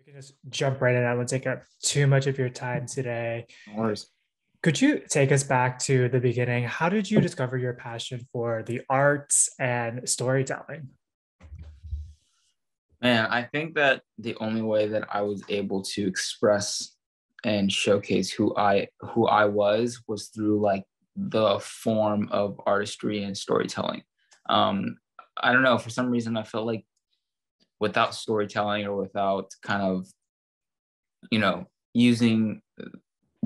We can just jump right in. I won't take up too much of your time today. No worries. Could you take us back to the beginning? How did you discover your passion for the arts and storytelling? Man, I think that the only way that I was able to express and showcase who I was through like the form of artistry and storytelling. Um, I don't know, for some reason I felt like without storytelling or without kind of, using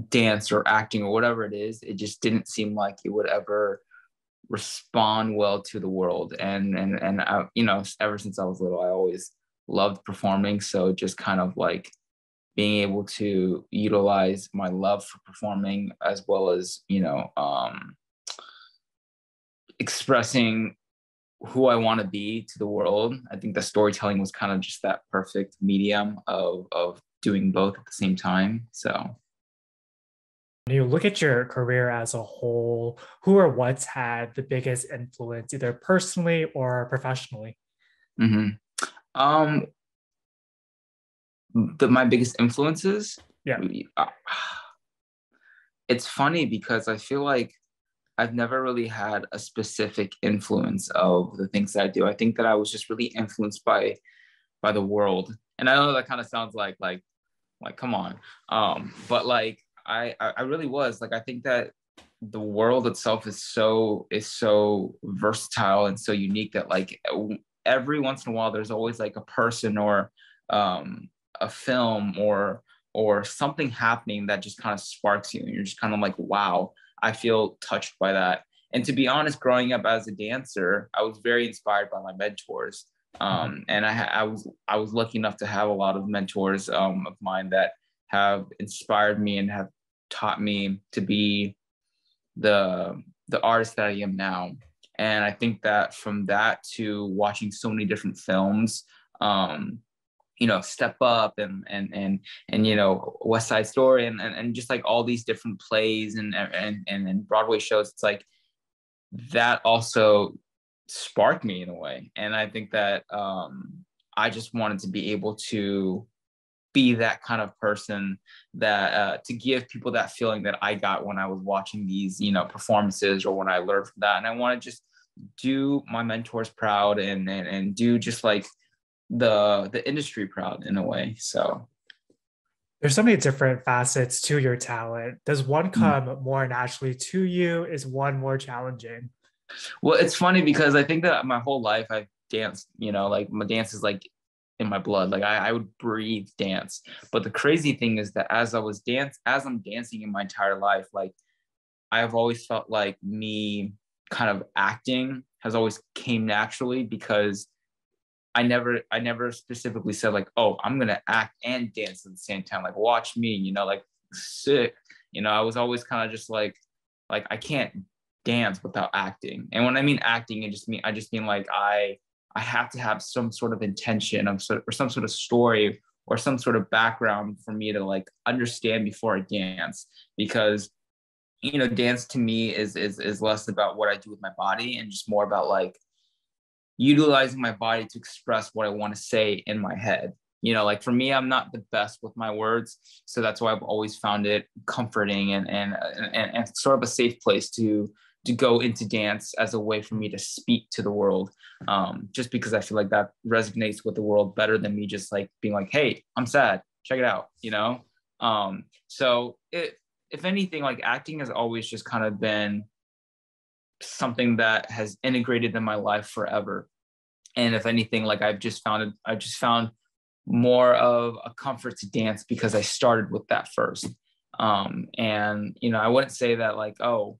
dance or acting or whatever it is, it just didn't seem like it would ever respond well to the world. And I, ever since I was little, I always loved performing. So just kind of like being able to utilize my love for performing as well as, expressing who I want to be to the world. I think the storytelling was kind of just that perfect medium of doing both at the same time. So When you look at your career as a whole, who or what's had the biggest influence, either personally or professionally? mhm. um my biggest influences, Yeah. uh, it's funny because I feel like I've never really had a specific influence of the things that I do. I think that I was just really influenced by the world. And I know that kind of sounds like come on. But like I really was like I think that the world itself is so versatile and so unique that like every once in a while there's always like a person or a film or something happening that just kind of sparks you and you're just kind of like wow, I feel touched by that. And to be honest, growing up as a dancer, I was very inspired by my mentors. Mhm. And I was lucky enough to have a lot of mentors of mine that have inspired me and have taught me to be the artist that I am now. And I think that from that to watching so many different films, um, Step Up and West Side Story and just like all these different plays and Broadway shows, it's like that also sparked me in a way. And I think that I just wanted to be able to be that kind of person that to give people that feeling that I got when I was watching these, performances or when I learned from that. And I want to just do my mentors proud and do just like the industry proud in a way. So There's so many different facets to your talent. Does one mm. come more naturally to you? Is one more challenging? Well, it's funny because I think that my whole life I've danced, like my dance is like in my blood. Like I would breathe dance. But the crazy thing is that as I'm dancing in my entire life, like I've always felt like me kind of acting has always came naturally because I never specifically said like, oh, I'm gonna act and dance at the same time. Like watch me, like sick. I was always kind of just like I can't dance without acting. And when I mean acting, I just mean like I have to have some sort of intention or some sort of story or some sort of background for me to like understand before I dance. Because dance to me is less about what I do with my body and just more about like utilizing my body to express what I want to say in my head. Like for me, I'm not the best with my words. So that's why I've always found it comforting and sort of a safe place to go into dance as a way for me to speak to the world. Just because I feel like that resonates with the world better than me just like being like, hey, I'm sad, check it out. So if anything, like acting has always just kind of been something that has integrated in my life forever. And if anything, like I've just found more of a comfort to dance because I started with that first. And I wouldn't say that like, oh,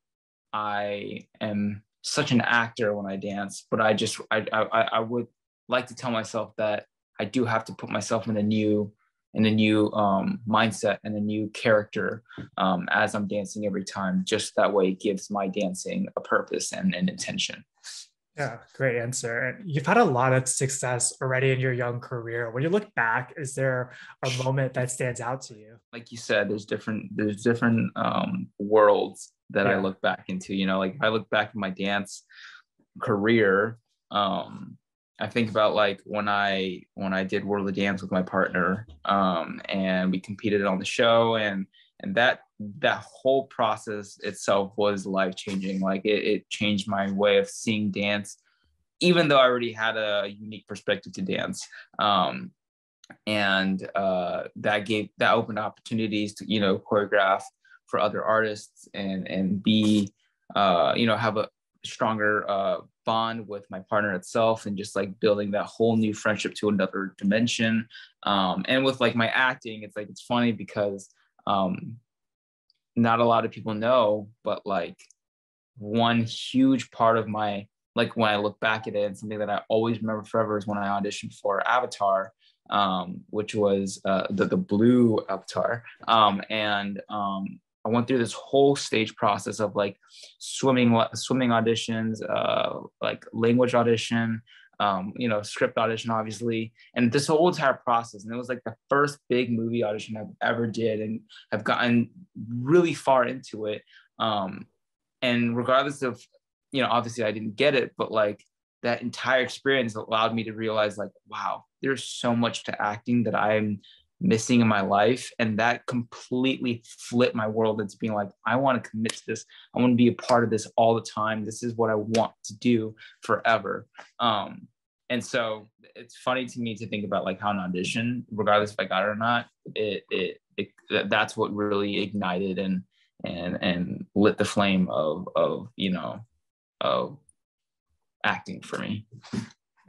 I am such an actor when I dance, but I would like to tell myself that I do have to put myself in a new mindset and a new character as I'm dancing every time. Just that way, it gives my dancing a purpose and an intention. Yeah, great answer. And you've had a lot of success already in your young career. When you look back, is there a moment that stands out to you? Like you said, there's different worlds that I Yeah. look back into. Like if I look back at my dance career, um, I think about like when I did World of Dance with my partner, and we competed on the show, and that whole process itself was life changing. Like it changed my way of seeing dance, even though I already had a unique perspective to dance. And that opened opportunities to choreograph for other artists, and be have a stronger bond with my partner itself, and just like building that whole new friendship to another dimension. And with like my acting, it's funny because not a lot of people know, but like one huge part of my, like when I look back at it, and something that I always remember forever, is when I auditioned for Avatar, which was the blue Avatar. And I went through this whole stage process of like swimming auditions, like language audition, script audition, obviously, and this whole entire process. And it was like the first big movie audition I've ever did, and I've gotten really far into it. And regardless of, obviously I didn't get it, but like that entire experience allowed me to realize like, wow, there's so much to acting that I'm missing in my life. And that completely flipped my world into being like, I want to commit to this. I want to be a part of this all the time. This is what I want to do forever. And so it's funny to me to think about like how an audition, regardless if I got it or not, that's what really ignited and lit the flame of acting for me.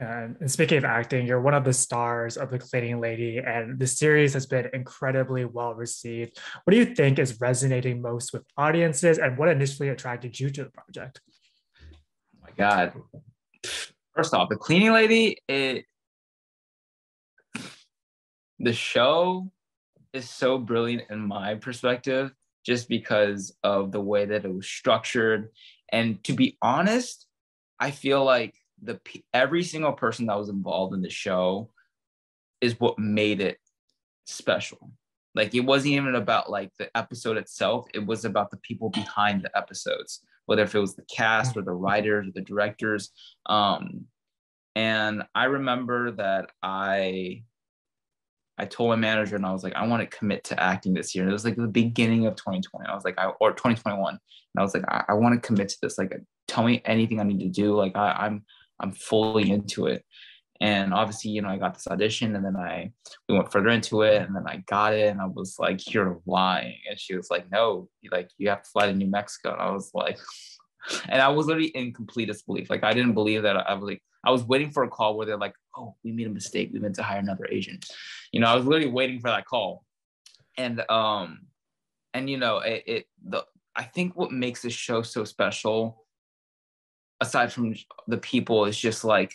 And speaking of acting, you're one of the stars of The Cleaning Lady, and the series has been incredibly well received. What do you think is resonating most with audiences, and what initially attracted you to the project? Oh my God. First off, The Cleaning Lady, the show is so brilliant in my perspective, just because of the way that it was structured. And to be honest, I feel like every single person that was involved in the show is what made it special. Like it wasn't even about like the episode itself, it was about the people behind the episodes, whether if it was the cast or the writers or the directors. And I remember that I told my manager, and I was like, I want to commit to acting this year. And it was like the beginning of 2020. I was like, or 2021. And I was like, I want to commit to this. Like, tell me anything I need to do. Like I'm fully into it. And obviously, I got this audition, and then we went further into it, and then I got it, and I was like, you're lying. And she was like, no, you have to fly to New Mexico. And I was like, and I was literally in complete disbelief. Like I didn't believe that. I was waiting for a call where they're like, oh, we made a mistake. We meant to hire another agent. I was literally waiting for that call. And I think what makes this show so special, aside from the people, is just like,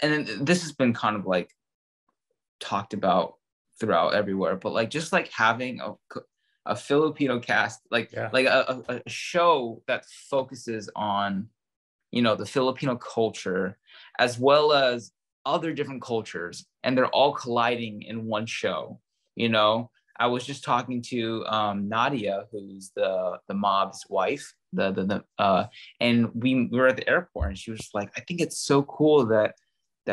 and then this has been kind of like talked about throughout everywhere, but like just like having a Filipino cast, like a show that focuses on the Filipino culture as well as other different cultures, and they're all colliding in one show. I was just talking to Nadia, who's the mob's wife, and we were at the airport, and she was like, I think it's so cool that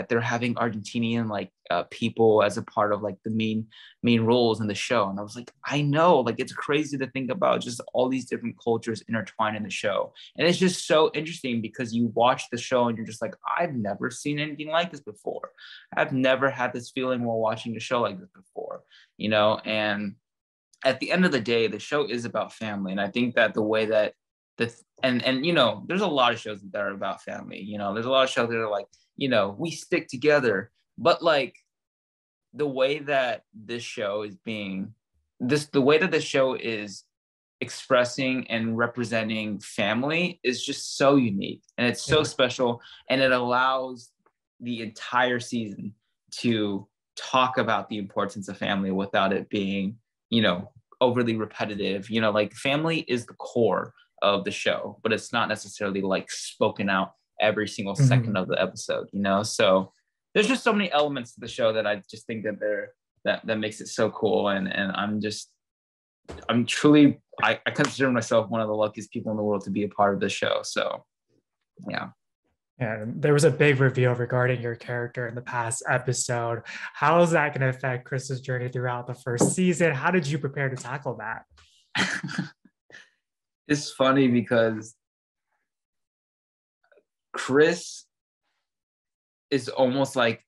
they're having Argentinian like people as a part of like the main roles in the show. And I was like, I know, like it's crazy to think about just all these different cultures intertwined in the show. And it's just so interesting because you watch the show and you're just like, I've never seen anything like this before. I've never had this feeling while watching a show like this before, and at the end of the day, the show is about family. And I think that the way that and there's a lot of shows that are about family. There's a lot of shows that are like, we stick together, but like the way that this show is the way that the show is expressing and representing family is just so unique, and it's so special, and it allows the entire season to talk about the importance of family without it being, overly repetitive. Like family is the core of the show, but it's not necessarily like spoken out every single second of the episode, so there's just so many elements to the show that I just think that makes it so cool. And I'm truly, I consider myself one of the luckiest people in the world to be a part of this show. So yeah. And there was a big reveal regarding your character in the past episode. How is that going to affect Chris's journey throughout the first season? How did you prepare to tackle that? It's funny because Chris is almost like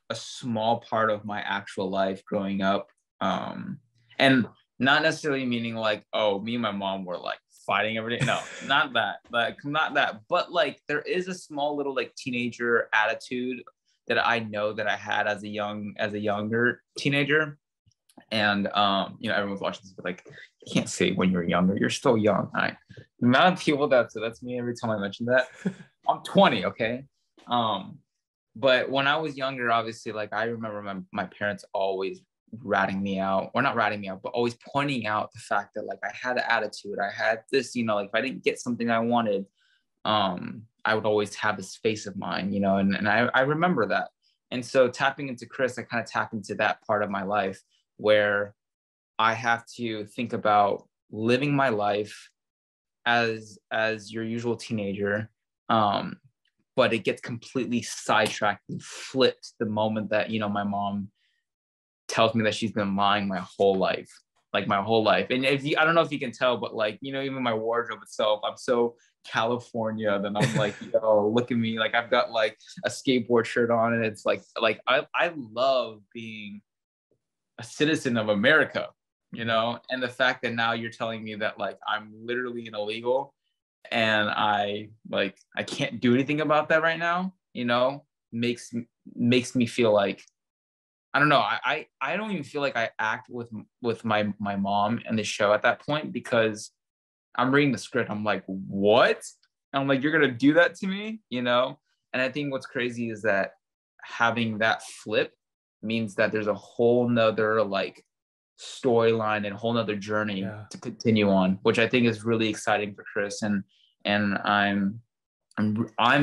a small part of my actual life growing up. And not necessarily meaning like, oh, me and my mom were like fighting every day. No, not that. Like, not that. But like, there is a small little like teenager attitude that I know that I had as a younger teenager. And everyone's watching this, but like, you can't say when you're younger. You're still young. Right? The amount of people that's me every time I mention that. I'm 20, okay. But when I was younger, obviously, like I remember my parents always ratting me out, or not ratting me out, but always pointing out the fact that like I had an attitude. I had this, like if I didn't get something I wanted, I would always have this face of mine, and I remember that. And so tapping into Chris, I kind of tap into that part of my life where I have to think about living my life as your usual teenager. But it gets completely sidetracked and flipped the moment that, my mom tells me that she's been lying my whole life, like my whole life. And I don't know if you can tell, but like, even my wardrobe itself, I'm so California, then I'm like, yo, look at me. Like I've got like a skateboard shirt on, and it's like I love being a citizen of America, and the fact that now you're telling me that like I'm literally an illegal and I can't do anything about that right now, makes me feel like, I don't know. I don't even feel like I act with my mom in the show at that point, because I'm reading the script. I'm like, what? And I'm like, you're gonna do that to me, And I think what's crazy is that having that flip means that there's a whole nother like storyline and a whole nother journey Yeah. to continue on, which I think is really exciting for Chris. And I'm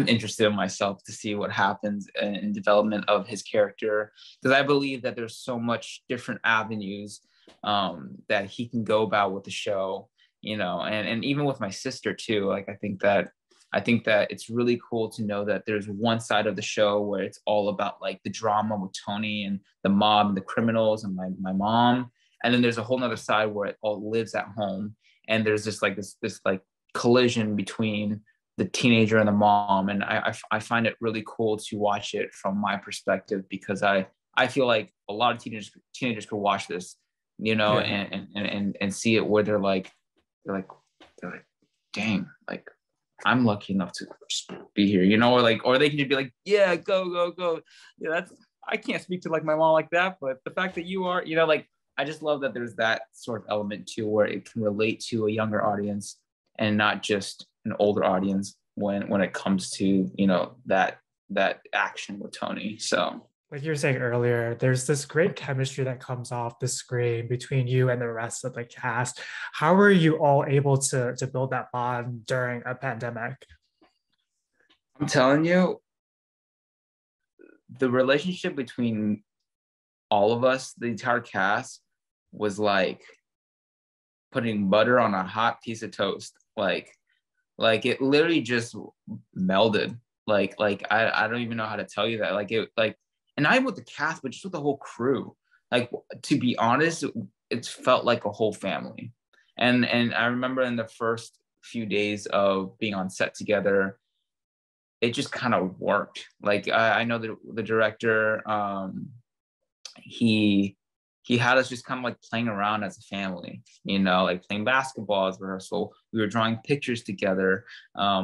interested in myself to see what happens in development of his character, because I believe that there's so much different avenues that he can go about with the show, and even with my sister too. Like I think that it's really cool to know that there's one side of the show where it's all about like the drama with Tony and the mob and the criminals and my mom, and then there's a whole nother side where it all lives at home, and there's just like this like collision between the teenager and the mom. And I find it really cool to watch it from my perspective, because I feel like a lot of teenagers could watch this, Yeah. and see it where they're like dang, like I'm lucky enough to be here, or they can just be like, yeah, go. That's, I can't speak to like my mom like that, but the fact that you are, like I just love that there's that sort of element too, where it can relate to a younger audience and not just an older audience when it comes to that action with Tony. So Like you were saying earlier, there's this great chemistry that comes off the screen between you and the rest of the cast. How were you all able to build that bond during a pandemic? I'm telling you, the relationship between all of us, the entire cast, was like putting butter on a hot piece of toast. Like it literally just melded. Like I don't even know how to tell you that. Like it like, and not even with the cast, but just with the whole crew. Like, to be honest, it felt like a whole family. And I remember in the first few days of being on set together, it just kind of worked. Like I know that the director, he had us just kind of like playing around as a family, like playing basketball as rehearsal. We were drawing pictures together,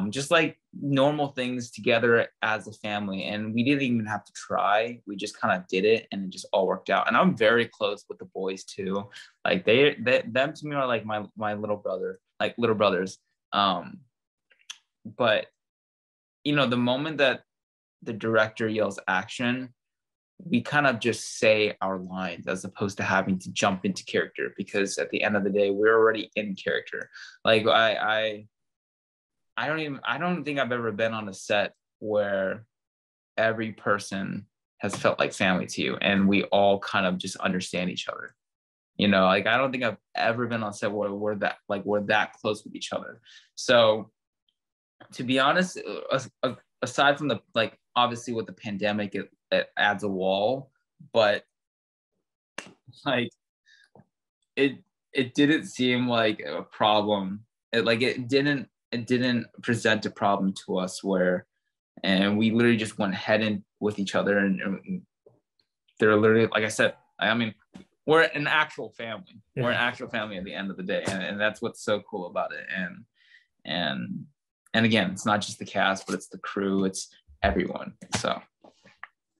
just like normal things together as a family. And we didn't even have to try. We just kind of did it, and it just all worked out. And I'm very close with the boys too. Like them to me are like my little brother, like little brothers. But the moment that the director yells action, we kind of just say our lines as opposed to having to jump into character, because at the end of the day, we're already in character. Like I don't think I've ever been on a set where every person has felt like family to you and we all kind of just understand each other. Like I don't think I've ever been on set where we're that close with each other. So to be honest, a aside from the like obviously with the pandemic, it adds a wall, but like it it didn't seem like a problem. It didn't present a problem to us where, and we literally just went head in with each other, and they're literally, like I said, I mean, we're an actual family. Yeah. We're an actual family at the end of the day, and that's what's so cool about it. And and again, it's not just the cast, but it's the crew, it's everyone. So.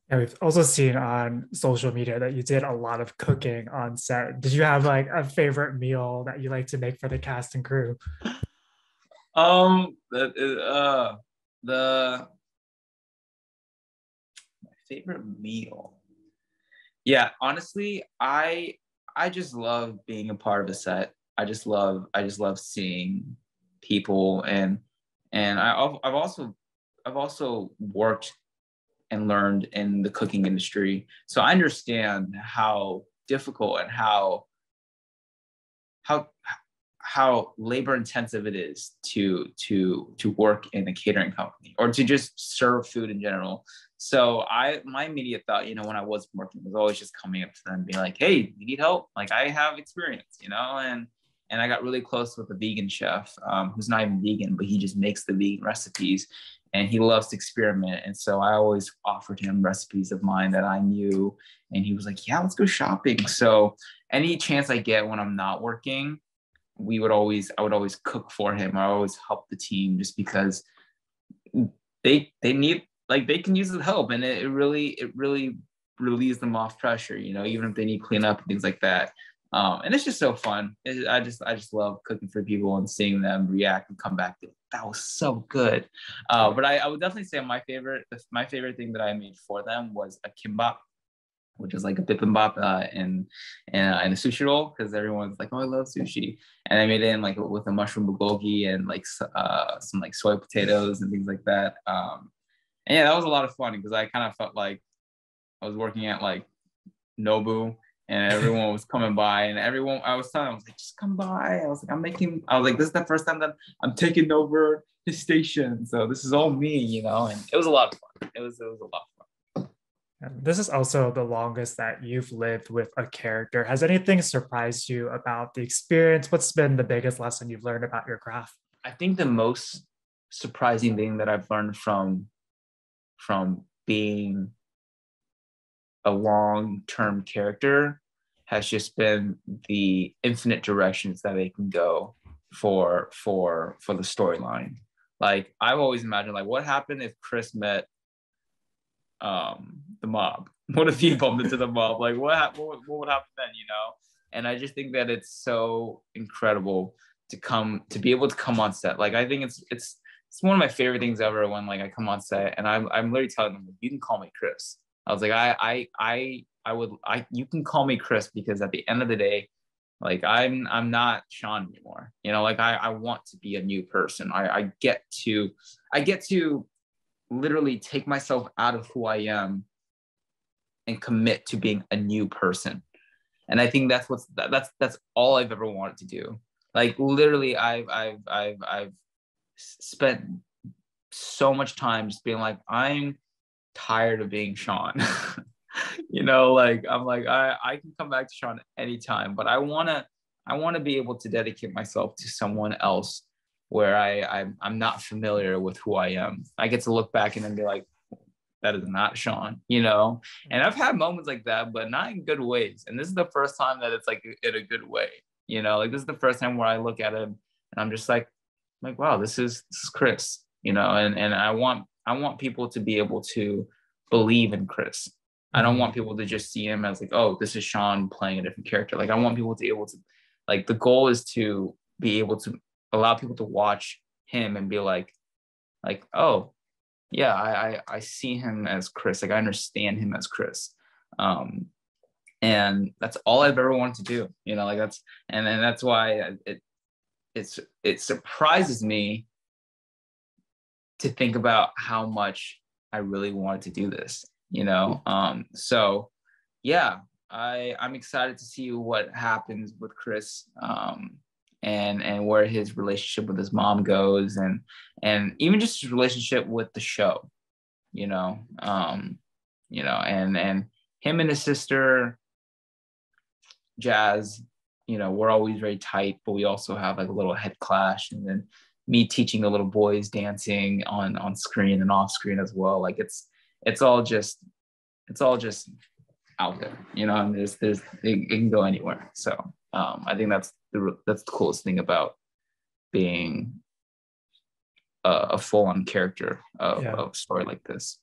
And we've also seen on social media that you did a lot of cooking on set. Did you have like a favorite meal that you like to make for the cast and crew? The my favorite meal. Yeah, honestly, I just love being a part of a set. I just love seeing people, and I've also worked and learned in the cooking industry, so I understand how difficult and how how labor intensive it is to work in a catering company or to just serve food in general. So my immediate thought, when I was working, was always just coming up to them and being like, "Hey, you need help? Like I have experience, and I got really close with a vegan chef who's not even vegan, but he just makes the vegan recipes, and he loves to experiment. And so I always offered him recipes of mine that I knew, and he was like, "Yeah, let's go shopping." So any chance I get when I'm not working, I would always cook for him. I always help the team just because they need, like, they can use the help, and it really relieves them off pressure, even if they need cleanup and things like that. And it's just so fun. I just love cooking for people and seeing them react and come back to, that was so good. But I would definitely say my favorite thing that I made for them was a kimbap, which is like a bibimbap in a sushi roll, because everyone's like, "Oh, I love sushi," and I made it in like with a mushroom bulgogi and like some like soy potatoes and things like that. And yeah, that was a lot of fun because I kind of felt like I was working at like Nobu, and everyone was coming by, and everyone I was telling, I was like, "Just come by." I was like, "This is the first time that I'm taking over his station, so this is all me," and it was a lot of fun. It was a lot of fun. This is also the longest that you've lived with a character. Has anything surprised you about the experience? What's been the biggest lesson you've learned about your craft? I think the most surprising thing that I've learned from being a long-term character has just been the infinite directions that they can go for the storyline. Like I've always imagined, like, what happened if Chris met the mob? What if he bumped into the mob? Like what would happen then? And I just think that it's so incredible to be able to come on set. Like I think it's one of my favorite things ever when like I come on set and I'm literally telling them, "You can call me Chris." I was like, you can call me Chris, because at the end of the day, like I'm not Sean anymore. Like I want to be a new person. I get to literally take myself out of who I am and commit to being a new person. And I think that's all I've ever wanted to do. Like literally I've spent so much time just being like, I'm tired of being Sean. Like I'm like, I can come back to Sean anytime, but I wanna be able to dedicate myself to someone else where I'm not familiar with who I am. I get to look back and then be like, that is not Sean, And I've had moments like that, but not in good ways. And this is the first time that it's like in a good way, Like this is the first time where I look at him and I'm just like, wow, this is Chris, and I want people to be able to believe in Chris. I don't want people to just see him as like, "Oh, this is Sean playing a different character." Like I want people to be able to, like, the goal is to be able to allow people to watch him and be like, "Oh, yeah, I see him as Chris. Like I understand him as Chris." And that's all I've ever wanted to do. Like that's why it surprises me to think about how much I really wanted to do this. So yeah, I'm excited to see what happens with Chris, and where his relationship with his mom goes, and even just his relationship with the show. and him and his sister Jazz, we're always very tight, but we also have like a little head clash. And then me teaching the little boys dancing on screen and off screen as well. Like it's all just out there, and it can go anywhere. So I think that's the coolest thing about being a full-on character of a story like this.